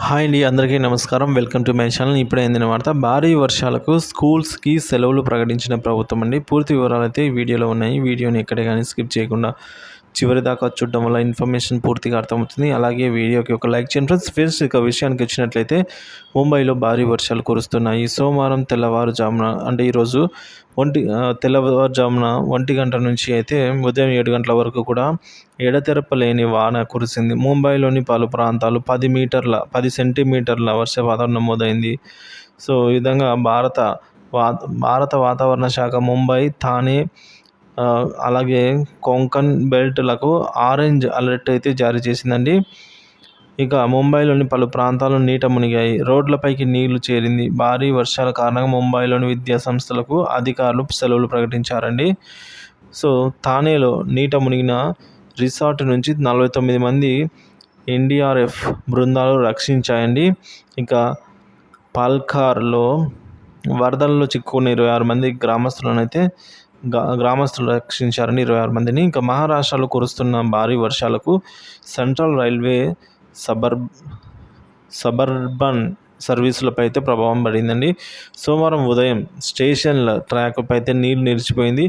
Hi అండి, అందరికీ నమస్కారం. Welcome to my channel. ఇప్పుడే అందిన వార్త, భారీ వర్షాలకు స్కూల్స్కి సెలవులు ప్రకటించిన ప్రభుత్వం అండి. పూర్తి వివరాలు అయితే ఈ వీడియోలో ఉన్నాయి. వీడియోని ఎక్కడే కానీ స్కిప్ చేయకుండా చివరి దాకా చూడడం వల్ల ఇన్ఫర్మేషన్ పూర్తిగా అర్థమవుతుంది. అలాగే వీడియోకి ఒక లైక్ చేయండి ఫ్రెండ్స్. ఇక విషయానికి వచ్చినట్లయితే, ముంబైలో భారీ వర్షాలు కురుస్తున్నాయి. సోమవారం తెల్లవారుజామున అంటే ఈరోజు తెల్లవారుజామున 1 గంట నుంచి అయితే ఉదయం 7 గంటల వరకు కూడా ఎడతెరపలేని వాన కురిసింది. ముంబైలోని పలు ప్రాంతాలు 10 సెంటీమీటర్ల వర్షపాతం నమోదైంది. సో ఈ విధంగా భారత వాతావరణ శాఖ ముంబై, థానే అలాగే కొంకన్ బెల్ట్లకు ఆరెంజ్ అలర్ట్ అయితే జారీ చేసిందండి. ఇక ముంబైలోని పలు ప్రాంతాలు నీట మునిగాయి. రోడ్లపైకి నీళ్లు చేరింది. భారీ వర్షాల కారణంగా ముంబైలోని విద్యా సంస్థలకు అధికారులు సెలవులు ప్రకటించారండి. సో థానేలో నీట మునిగిన రిసార్ట్ నుంచి 49 మంది ఎన్డీఆర్ఎఫ్ బృందాలు రక్షించాయండి. ఇక పాల్ఘర్లో వరదల్లో చిక్కుకున్న 26 మంది గ్రామస్తులు రక్షించారని 26 మందిని. ఇంకా మహారాష్ట్రలో కురుస్తున్న భారీ వర్షాలకు సెంట్రల్ రైల్వే సబర్బన్ సర్వీసులపై అయితే ప్రభావం పడిందండి. సోమవారం ఉదయం స్టేషన్ల ట్రాక్పై అయితే నీరు నిలిచిపోయింది.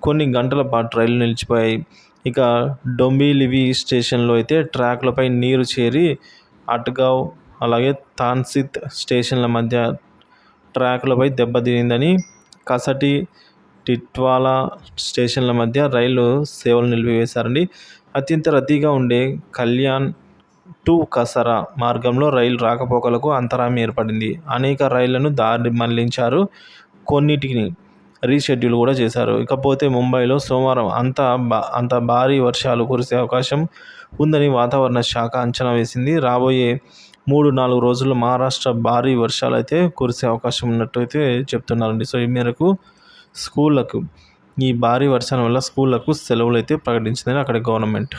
కొన్ని గంటల పాటు రైళ్లు నిలిచిపోయాయి. ఇక డొంబిలివి స్టేషన్లో అయితే ట్రాక్లపై నీరు చేరి అట్గావ్ అలాగే తాన్సిత్ స్టేషన్ల మధ్య ట్రాక్లపై దెబ్బతినిందని, కసటి టిట్వాలా స్టేషన్ల మధ్య రైలు సేవలు నిలిపివేశారండి. అత్యంత రద్దీగా ఉండే కళ్యాణ్ టు కసరా మార్గంలో రైలు రాకపోకలకు అంతరాయం ఏర్పడింది. అనేక రైళ్లను దారి మళ్లించారు, కొన్నిటిని రీషెడ్యూల్ కూడా చేశారు. ఇకపోతే ముంబైలో సోమవారం అంత భారీ వర్షాలు కురిసే అవకాశం ఉందని వాతావరణ శాఖ అంచనా వేసింది. రాబోయే 3-4 రోజుల్లో మహారాష్ట్ర భారీ వర్షాలు అయితే కురిసే అవకాశం ఉన్నట్టు అయితే చెప్తున్నారండి. సో ఈ మేరకు ఈ భారీ వర్షాల వల్ల స్కూళ్లకు సెలవులు అయితే ప్రకటించిందని అక్కడ గవర్నమెంట్